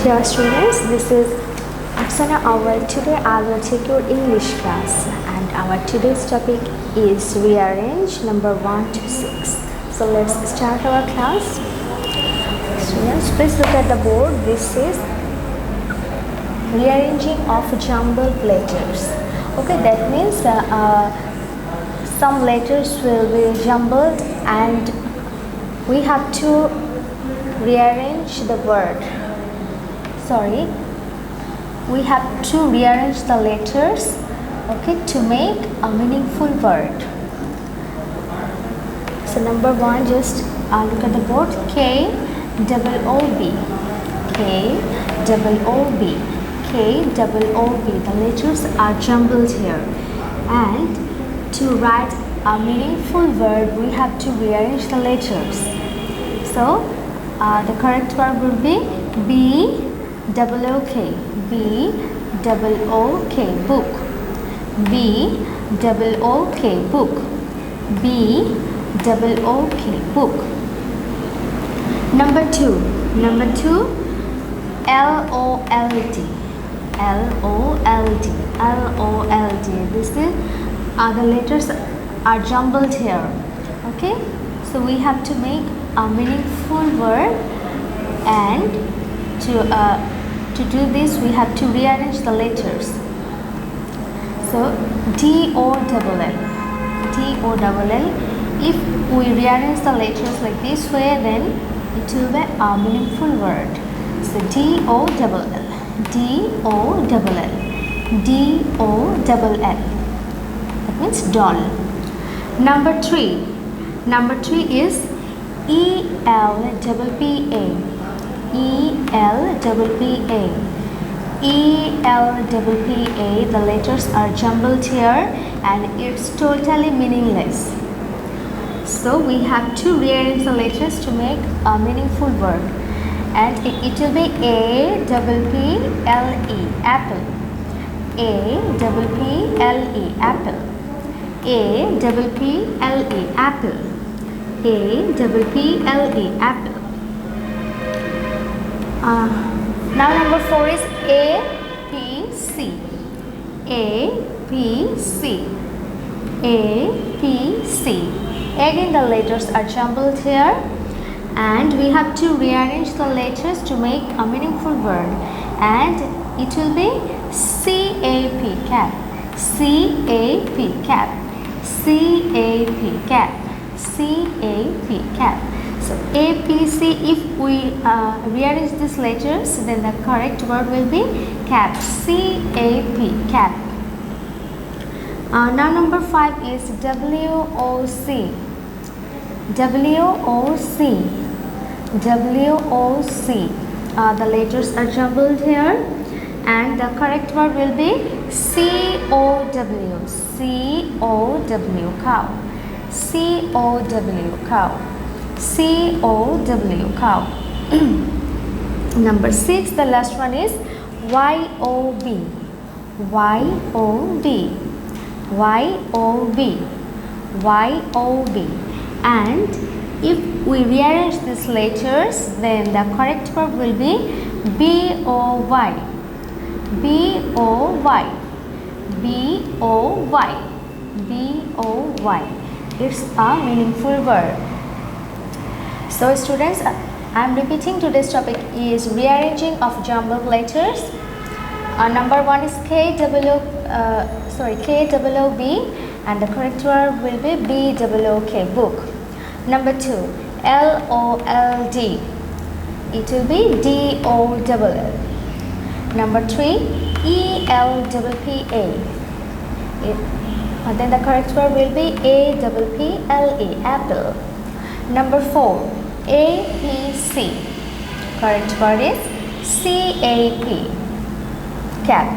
Dear students, this is Afsana Awal. Today I will take your English class and our today's topic is Rearrange number 1 to 6. So let's start our class. Students, please look at the board. This is rearranging of jumbled letters. Okay, that means some letters will be jumbled and we have to rearrange the word. We have to rearrange the letters, okay, to make a meaningful word. So number 1, just look at the board. K double O B, K double O B, K double O B. The letters are jumbled here, and to write a meaningful word, we have to rearrange the letters. So the correct word will be B double O K, B double O K, book. B double O K, book. B double O K, book. Number 2, L O L D, L O L D, L O L D. This is the letters are jumbled here. Okay, so we have to make a meaningful word, and to do this we have to rearrange the letters. So D O double L, D O double L. If we rearrange the letters like this way, then it will be a meaningful word. So D O double L, D O double L, D O double L. That means doll. Number 3 is E L double P A. E L double P A, E L double P A. The letters are jumbled here and it's totally meaningless. So we have to rearrange the letters to make a meaningful word, and it will be A double P L E, apple. A double P L E, apple. A double P L E, apple. A double P L E, apple. Now number 4 is A P C, A P C, A P C. Again the letters are jumbled here and we have to rearrange the letters to make a meaningful word, and it will be C A P, cap. C A P, cap. C A P, cap. C A P, cap. So A, P, C, if we rearrange these letters, then the correct word will be cap. C, A, P, cap. Now number 5 is W, O, C. W, O, C. W, O, C. The letters are jumbled here and the correct word will be C, O, W. C, O, W, cow. C, O, W, cow. C, O, W, cow. Number 6, the last one is Y, O, B. Y, O, B. Y, O, B. Y, O, B. And if we rearrange these letters, then the correct verb will be B, O, Y. B, O, Y. B, O, Y. B, O, Y. It's a meaningful word. So students, I am repeating, today's topic is rearranging of jumbled letters. Number 1 is K double O B, and the correct word will be B double O K, book. Number 2, L O L D. It will be D O double L. Number 3, E L double P A. Then the correct word will be A double P L E, apple. Number 4, A P C. Correct word is C A P, cap.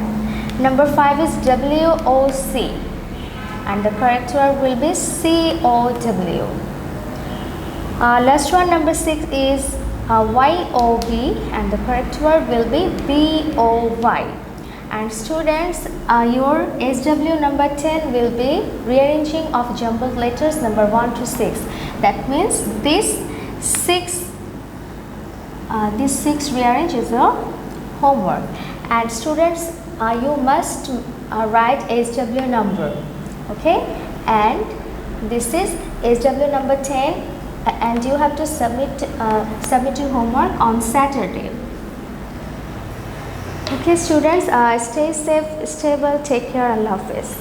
Number 5 is W O C, and the correct word will be C O W. Last one, number 6 is Y O B, and the correct word will be B O Y. And students, your SW number 10 will be rearranging of jumbled letters number 1 to 6. That means this 6 rearrange is a homework. And students, you must write SW number, okay, and this is SW number 10, and you have to submit your homework on Saturday. Okay students, stay safe, stay well, take care, Allah Hafiz.